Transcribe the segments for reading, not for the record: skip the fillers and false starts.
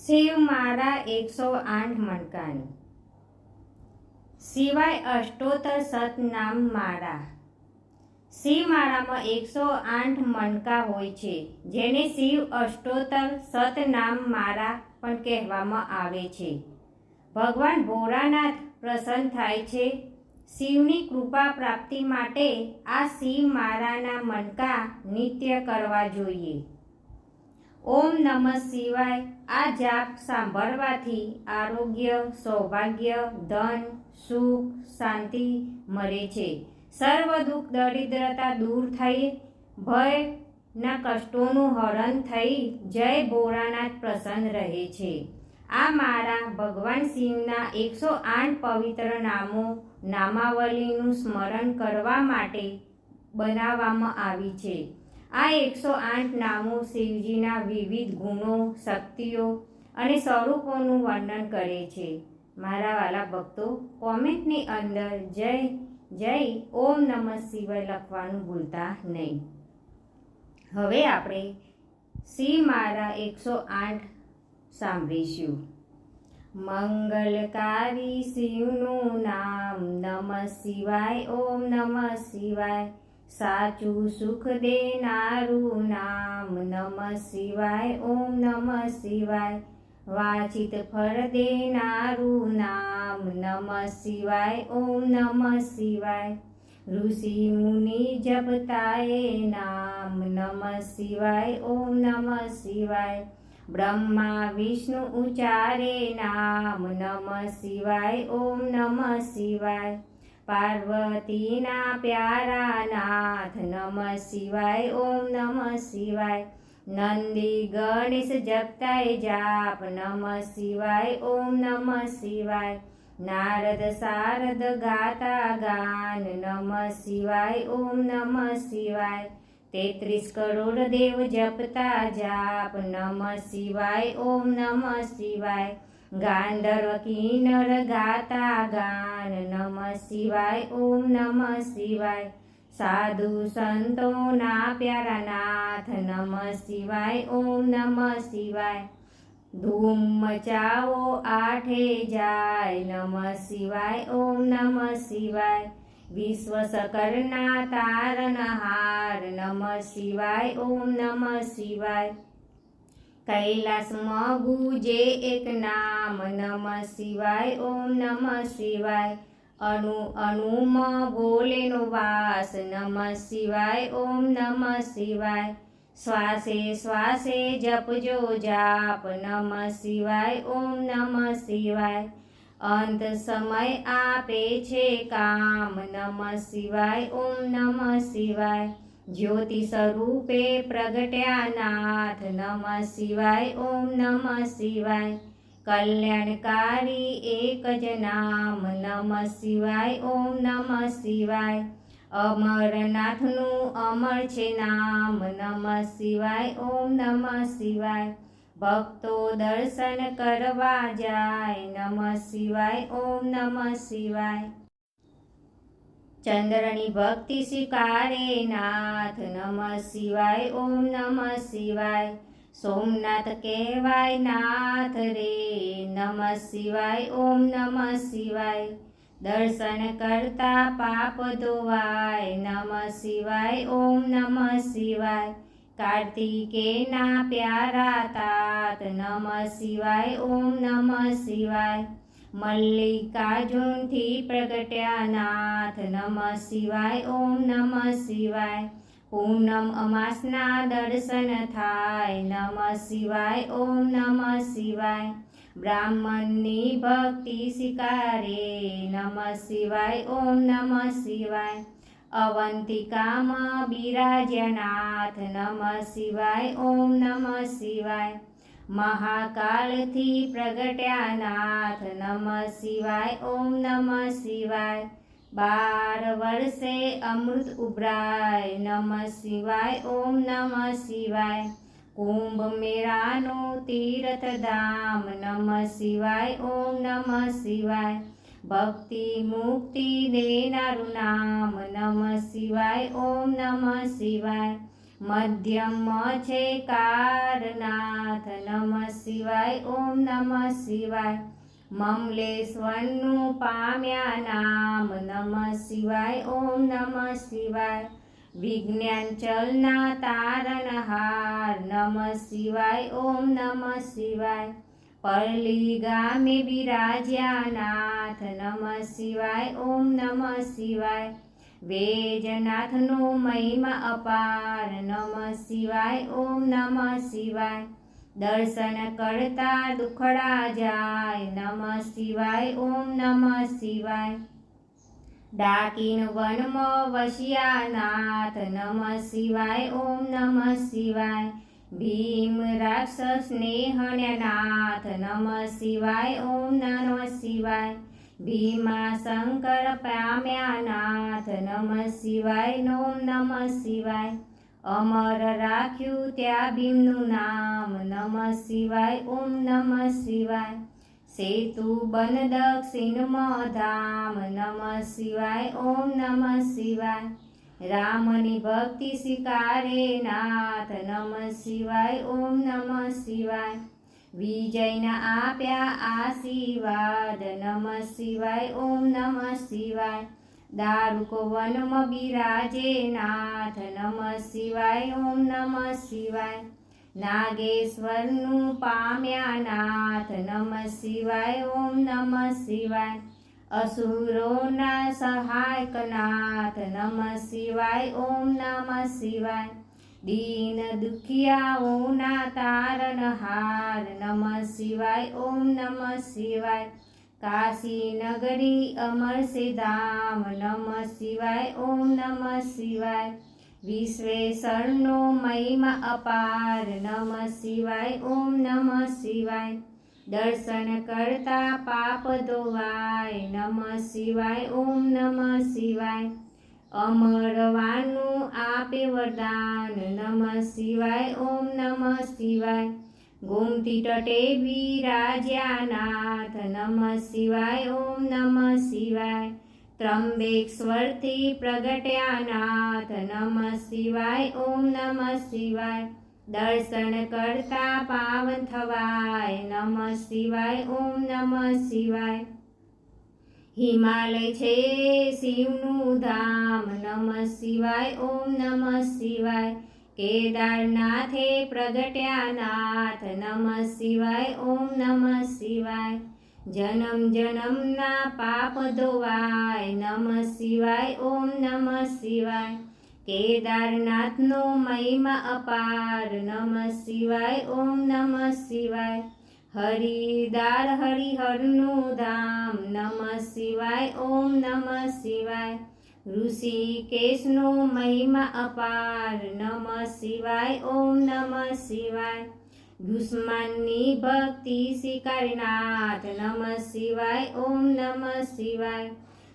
શિવ મારા 108 મણકાની સિવાય અષ્ટોત્તર સતનામ માળા। શિવ માળામાં 108 મણકા હોય છે, જેને શિવ અષ્ટોત્તર સતનામ માળા પણ કહેવામાં આવે છે। ભગવાન ભોળાનાથ પ્રસન્ન થાય છે। શિવની કૃપા પ્રાપ્તિ માટે આ શિવ માળાના મણકા નિત્ય કરવા જોઈએ। ઓમ નમઃ શિવાય આ જાપ સાંભળવાથી આરોગ્ય, સૌભાગ્ય, ધન, સુખ, શાંતિ મળે છે। સર્વ દુઃખ દરિદ્રતા દૂર થઈ ભયના કષ્ટોનું હરણ થઈ જય ભોળાનાથ પ્રસન્ન રહે છે। આ માળા ભગવાન શિવના 108 પવિત્ર નામો નામાવલીનું સ્મરણ કરવા માટે બનાવવામાં આવી છે। આ 108 નામો શિવજીના વિવિધ ગુણો, શક્તિઓ અને સ્વરૂપોનું વર્ણન કરે છે। મારા વાલા ભક્તો, કોમેન્ટની અંદર જય જય ઓમ નમઃ શિવાય લખવાનું ભૂલતા નહીં। હવે આપણે શિવ માળા 108 સાંભળીશું। મંગલકારી શિવનું નામ નમઃ શિવાય, ઓમ નમઃ શિવાય। સાચું સુખ દેનારું નામ નમઃ શિવાય, ઓમ નમઃ શિવાય। વાંછિત ફળ દેનારું નામ નમઃ શિવાય, ઓમ નમઃ શિવાય। ઋષિ મુનિ જપતાએ નામ નમઃ શિવાય, ઓમ નમઃ શિવાય। બ્રહ્મા વિષ્ણુ ઉચ્ચારે નામ નમઃ શિવાય, ઓમ નમઃ શિવાય। પાર્વતીના પ્યારા નાથ નમઃ શિવાય, ઓમ નમઃ શિવાય। નંદી ગણેશ જપતાય જાપ નમઃ શિવાય, ઓમ નમઃ શિવાય। નારદ શારદ ગાતા ગાન નમઃ શિવાય, ઓમ નમઃ શિવાય। 33 કરોડ દેવ જપતા જાપ નમઃ શિવાય, ઓમ નમઃ શિવાય। ગાંધર્વ કિન્નર ગાતા ગાન નમઃ શિવાય, ઓમ નમઃ શિવાય। સાધુ સંતોના પ્યારા નાથ નમઃ શિવાય, ઓમ નમઃ શિવાય। ધૂમ મચાવો આઠે જાય નમઃ શિવાય, ઓમ નમઃ શિવાય। વિશ્વ શકરના તારનહાર નમઃ શિવાય, ઓમ નમઃ શિવાય। કૈલાસમાં ગુજે એક નામ નમઃ શિવાય, ઓમ નમઃ શિવાય। અણુ અણુમાં ભોલેનો વાસ નમઃ શિવાય, ઓમ નમઃ શિવાય। શ્વાસે શ્વાસે જપજો જાપ નમઃ શિવાય, ઓમ નમઃ શિવાય। અંત સમય આપે છે કામ નમઃ શિવાય, ઓમ નમઃ શિવાય। જ્યોતિ સ્વરૂપે પ્રગટ્યા નાથ નમઃ શિવાય, ઓમ નમઃ શિવાય। કલ્યાણકારી એક જ નામ નમઃ શિવાય, ઓમ નમઃ શિવાય। અમરનાથનું અમર છે નામ નમઃ શિવાય, ઓમ નમઃ શિવાય। ભક્તો દર્શન કરવા જાય નમઃ શિવાય, ઓમ નમઃ શિવાય। ચંદ્રની ભક્તિ સ્વીકારે નાથ નમઃ શિવાય, ઓમ નમઃ શિવાય। સોમનાથ કહેવાય નાથ રે નમઃ શિવાય, ઓમ નમઃ શિવાય। દર્શન કરતા પાપ ધોવાય નમઃ શિવાય, ઓમ નમઃ શિવાય। કાર્તિકેયના પ્યારા તાત નમઃ શિવાય, ઓમ નમઃ શિવાય। મલ્લિકાર્જુનથી પ્રગટ્યા નાથ નમઃ શિવાય, ઓમ નમઃ શિવાય। પૂનમ અમાસના દર્શન થાય નમઃ શિવાય, ઓમ નમઃ શિવાય। બ્રાહ્મણની ભક્તિ સ્વીકારે નમઃ શિવાય, ઓમ નમઃ શિવાય। અવંતિકામાં બિરાજ્યા નાથ નમઃ શિવાય, ઓમ નમઃ શિવાય। મહાકાલથી પ્રગટ્યા નાથ નમઃ શિવાય, ઓમ નમઃ શિવાય। 12 વર્ષે અમૃત ઉભરાય નમઃ શિવાય, ઓમ નમઃ શિવાય। કુંભ મેળાનું તીર્થધામ નમઃ શિવાય, ઓમ નમઃ શિવાય। ભક્તિ મુક્તિ દેનારું નામ નમઃ શિવાય, ઓમ નમઃ શિવાય। મધ્યમમાં છે કારનાથ નમઃ શિવાય ઓમ નમઃ શિવાય મમલેશ્વરનું પામ્યા નામ નમઃ શિવાય ઓમ નમઃ શિવાય વિજ્ઞાનચલના તારણહાર નમઃ શિવાય ઓમ નમઃ શિવાય પરલી ગામે બિરાજ્યા નાથ નમઃ શિવાય ઓમ નમઃ શિવાય વેજનાથનો મહિમા અપાર નમઃ શિવાય ઓમ નમઃ શિવાય દર્શન કરતા દુખડા જાય નમઃ શિવાય ઓમ નમઃ શિવાય ડાકીન વનમાં વસ્યા નાથ નમઃ શિવાય ઓમ નમઃ શિવાય ભીમ રાક્ષસને હણ્યા નાથ નમઃ શિવાય ઓમ નમઃ શિવાય ભીમા શંકર પામ્યા નાથ નમઃ શિવાય ઓમ નમઃ શિવાય અમર રાખ્યું ત્યાં ભીમનું નામ નમઃ શિવાય ઓમ નમઃ શિવાય સેતુ બન દક્ષિણમાં ધામ નમઃ શિવાય ઓમ નમઃ શિવાય રામની ભક્તિ સ્વીકારે નાથ નમઃ શિવાય ઓમ નમઃ શિવાય વિજયના આપ્યા આશીર્વાદ નમઃ શિવાય ઓમ નમઃ શિવાય દારૂકો વનમાં બિરાજે નાથ નમઃ શિવાય ઓમ નમઃ શિવાય નાગેશ્વરનું પામ્યા નાથ નમઃ શિવાય ઓમ નમઃ શિવાય અસુરોના સહાયક નાથ નમઃ શિવાય ઓમ નમઃ શિવાય દીન દુખિયાઓના તારણહાર નમઃ શિવાય ઓમ નમઃ શિવાય કાશી નગરી અમર સે ધામ નમઃ શિવાય ઓમ નમઃ શિવાય વિશ્વેશ્વરનો મહિમા અપાર નમઃ શિવાય ઓમ નમઃ શિવાય દર્શન કરતા પાપ ધોવાય નમઃ શિવાય ઓમ નમઃ શિવાય અમરવાનું આપે વરદાન નમઃ શિવાય ઓમ નમઃ શિવાય ગોમતી તટે બિરાજ્યા નાથ નમઃ શિવાય ઓમ નમઃ શિવાય ત્રંબકેશ્વરથી પ્રગટ્યા નાથ નમઃ શિવાય ઓમ નમઃ શિવાય દર્શન કરતા પાવન થવાય નમઃ શિવાય ઓમ નમઃ શિવાય હિમાલય છે શિવનું ધામ નમઃ શિવાય ઓમ નમઃ શિવાય કેદારનાથે પ્રગટ્યા નાથ નમઃ શિવાય ઓમ નમઃ શિવાય જન્મ જન્મના પાપ ધોવાય નમઃ શિવાય ઓમ નમઃ શિવાય કેદારનાથનો મહિમા અપાર નમઃ શિવાય ઓમ નમઃ શિવાય હરિદાર હરિહરનું ધામ નમઃ શિવાય ઓમ નમઃ શિવાય ઋષિકેશનો મહિમા અપાર નમઃ શિવાય ઓમ નમઃ શિવાય દુશ્મનની ભક્તિ સ્વીકારનાથ નમઃ શિવાય ઓમ નમઃ શિવાય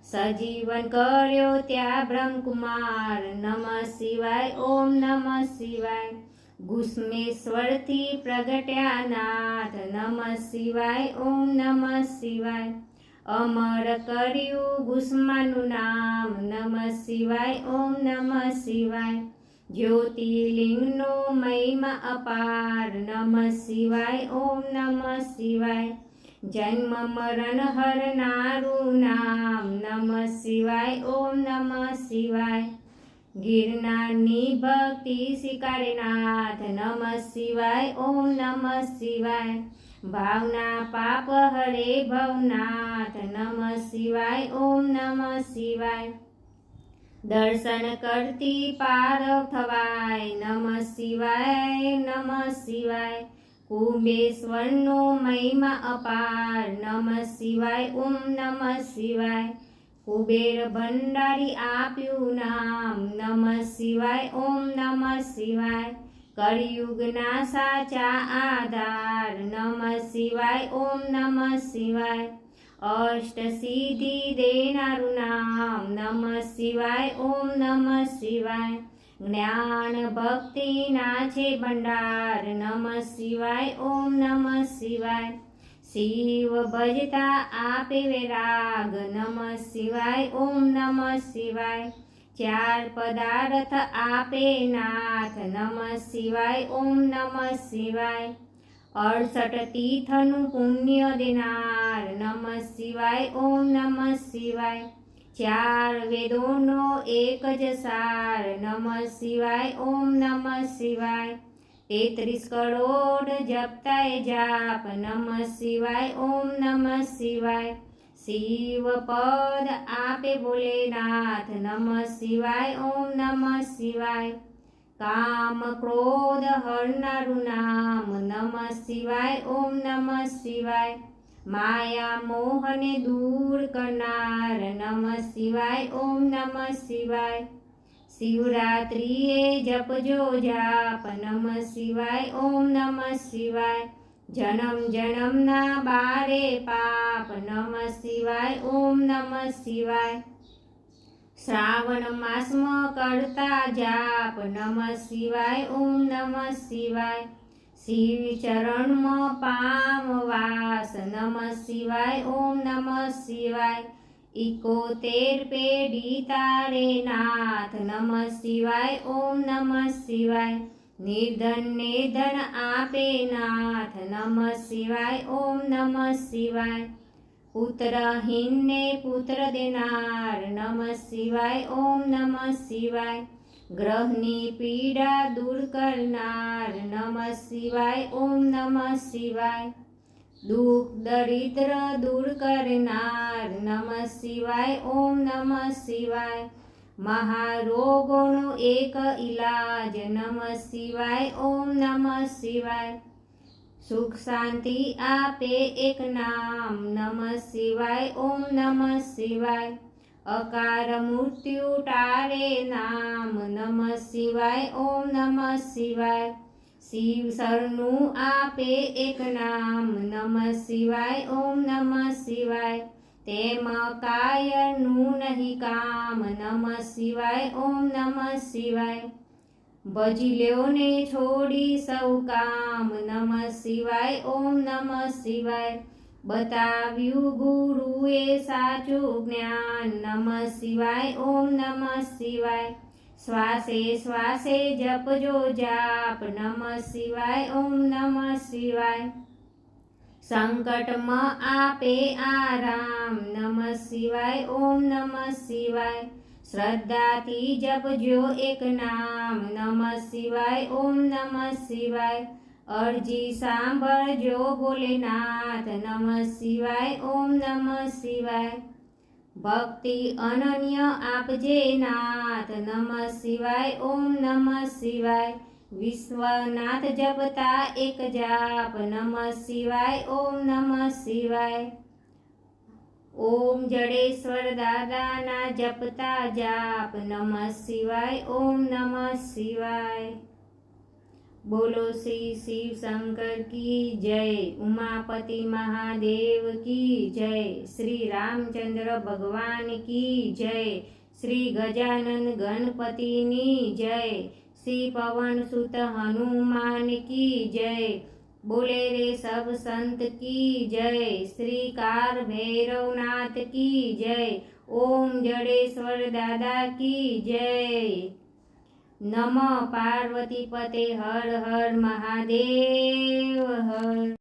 સજીવન કર્યો ત્યાં બ્રહ્મકુમાર નમઃ શિવાય ઓમ નમઃ શિવાય ઘુષ્મેશ્વરથી પ્રગટ્યા નાથ નમઃ શિવાય ઓમ નમઃ શિવાય અમર કર્યું ઘુષ્માનું નામ નમઃ શિવાય ઓમ નમઃ શિવાય જ્યોતિર્લિંગનો મહિમા અપાર નમઃ શિવાય ઓમ નમઃ શિવાય જન્મ મરણ હરનારું નામ નમઃ શિવાય ઓમ નમઃ શિવાય ગિરનારની ભક્તિ સ્વીકારનાથ નમઃ શિવાય ઓમ નમઃ શિવાય ભાવના પાપ હરે ભવનાથ નમઃ શિવાય ઓમ નમઃ શિવાય દર્શન કરતી પાર થવાય નમઃ શિવાય નમઃ શિવાય કુંભેશ્વરનો મહિમા અપાર નમઃ શિવાય ઓમ નમઃ શિવાય કુબેર ભંડારી આપ્યું નામ નમઃ શિવાય ઓમ નમઃ શિવાય કળિયુગના સાચા આધાર નમઃ શિવાય ઓમ નમઃ શિવાય અષ્ટ સિદ્ધિ દેનારું નામ નમઃ શિવાય ઓમ નમઃ શિવાય જ્ઞાન ભક્તિના છે ભંડાર નમઃ શિવાય ઓમ નમઃ શિવાય શિવ ભજતા આપે વૈરાગ નમઃ શિવાય ઓમ નમઃ શિવાય ચાર પદાર્થ આપે નાથ નમઃ શિવાય ઓમ નમઃ શિવાય 68 તીર્થનું પુણ્ય દેનાર નમઃ શિવાય ઓમ નમઃ શિવાય ચાર વેદોનો એક જ સાર નમઃ શિવાય ઓમ નમઃ શિવાય 33 કરોડ જપતાય જાપ નમઃ શિવાય ઓમ નમઃ શિવાય શિવ પદ આપે ભોલેનાથ નમઃ શિવાય ઓમ નમઃ શિવાય કામ ક્રોધ હરનારું નામ નમઃ શિવાય ઓમ નમઃ શિવાય માયા મોહને દૂર કરનાર નમઃ શિવાય ઓમ નમઃ શિવાય શિવરાત્રિએ જપજો જાપ નમઃ શિવાય ઓમ નમઃ શિવાય જન્મ જન્મના બારે પાપ નમઃ શિવાય ઓમ નમઃ શિવાય શ્રાવણ માસમાં કરતા જાપ નમઃ શિવાય ઓમ નમઃ શિવાય શિવ ચરણમાં પામ વાસ નમઃ શિવાય ઓમ નમઃ શિવાય 71 પેઢી તારે નાથ નમઃ શિવાય ઓમ નમઃ શિવાય નિર્ધનને ધન આપે નાથ નમઃ શિવાય ઓમ નમઃ શિવાય પુત્રહીનને પુત્ર દેનાર નમઃ શિવાય ઓમ નમઃ શિવાય ગ્રહની પીડા દૂર કરનાર નમઃ શિવાય ઓમ નમઃ શિવાય દુઃખ દરિદ્ર દૂર કરનાર નમઃ શિવાય ઓમ નમઃ શિવાય મહારોગોનો એક ઈલાજ નમઃ શિવાય ઓમ નમઃ શિવાય સુખ શાંતિ આપે એક નામ નમઃ શિવાય ઓમ નમઃ શિવાય અકાર મૃત્યુ ટાળે નામ નમઃ શિવાય ઓમ નમઃ શિવાય શિવ સરનું આપે એક નામ નમઃ શિવાય ઓમ નમઃ શિવાય તેમ કાયનું નહીં કામ નમઃ શિવાય ઓમ નમઃ શિવાય ભજી લ્યો ને છોડી સૌ કામ નમઃ શિવાય ઓમ નમઃ શિવાય બતાવ્યું ગુરુએ સાચું જ્ઞાન નમઃ શિવાય ઓમ નમઃ શિવાય શ્વાસે શ્વાસે જપજો જાપ નમઃ શિવાય ઓમ નમઃ શિવાય સંકટમાં આપે આરામ નમઃ શિવાય ઓમ નમઃ શિવાય શ્રદ્ધાથી જપજો એક નામ નમઃ શિવાય ઓમ નમઃ શિવાય અરજી સાંભળજો ભોલેનાથ નમઃ શિવાય ઓમ નમઃ શિવાય ભક્તિ અનન્ય આપજે નાથ નમઃ શિવાય ઓમ નમઃ શિવાય વિશ્વનાથ જપતા એક જાપ નમઃ શિવાય ઓમ નમઃ શિવાય ઓમ જડેશ્વર દાદાના જપતા જાપ નમઃ શિવાય ઓમ નમઃ શિવાય બોલો શ્રી શિવ શંકર કી જય ઉમાપતિ મહાદેવ કી જય શ્રી રામચંદ્ર ભગવાન કી જય શ્રી ગજાનન ગણપતિની જય श्री पवन सुत हनुमान की जय बोले रे सब संत की जय श्री कार भैरवनाथ की जय ओम जडेश्वर दादा की जय नमः पार्वती पते हर हर महादेव हर।